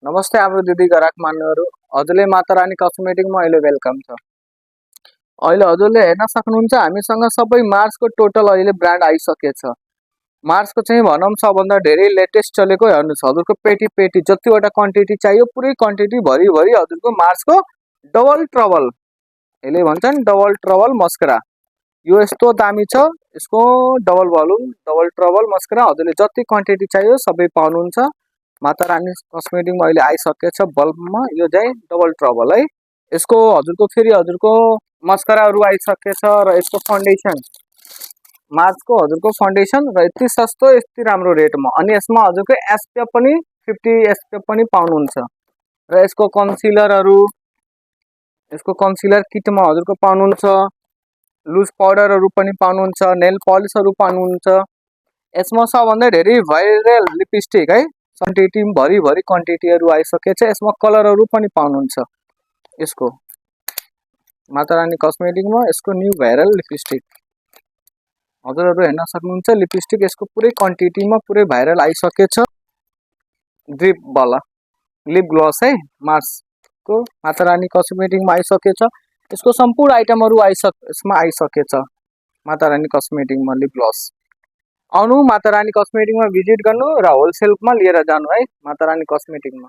नमस्ते हाम्रो दिदी ग्राहक मान्नेहरू हजुरले माता रानी कस्मेटिकमा अहिले वेलकम छ। अहिले हजुरले हेर्न सक्नुहुन्छ हामीसँग सबै मार्सको टोटल अहिले ब्रान्ड आइसकेछ। मार्सको चाहिँ भनौँ सबभन्दा धेरै लेटेस्ट चलेको हेर्नुहोस् हजुरको पेटी पेटी जतिवटा क्वान्टिटी चाहियो पुरै क्वान्टिटी भरि हजुरको मार्सको डबल ट्रबल यसले भन्छन् डबल ट्रबल मस्करा यो यस्तो दामी छ। यसको डबल भलुम डबल ट्रबल मस्करा हजुरले जति क्वान्टिटी चाहियो सबै पाउनुहुन्छ। माता रानी कस्मेटिकमा अहिले आइसकेछ बल्बमा यो चाहिँ डबल ट्रबल है। यसको हजुरको फेरि हजुरको मस्कराहरू आइसकेछ र यसको फाउन्डेसन मार्सको हजुरको फाउन्डेसन र यति सस्तो यति राम्रो रेटमा अनि यसमा हजुरको एसपिएफ पनि 50 एसपिएफ पनि पाउनुहुन्छ र यसको कन्सिलर किटमा हजुरको पाउनुहुन्छ। लुज पाउडरहरू पनि पाउनुहुन्छ, नेल पलिसहरू पाउनुहुन्छ। यसमा सबभन्दा धेरै भाइरल लिपस्टिक है क्वान्टिटी भरि क्वान्टिटीहरू आइसकेछ। यसमा कलरहरू पनि पाउनुहुन्छ। यसको माता रानी कस्मेटिकमा यसको न्यू भाइरल लिपस्टिक हजुरहरू हेर्न सक्नुहुन्छ। लिपस्टिक यसको पुरै क्वान्टिटीमा पुरै भाइरल आइसकेछ। ड्रिप वाला लिप ग्लस है मार्सको माता रानी कस्मेटिकमा आइसकेछ। यसको सम्पूर्ण आइटमहरू यसमा आइसकेछ। माता रानी कस्मेटिकमा लिप ग्लस आउनु माता रानी कस्मेटिकमा भिजिट गर्नु र होलसेलमा लिएर जानु है माता रानी कस्मेटिकमा।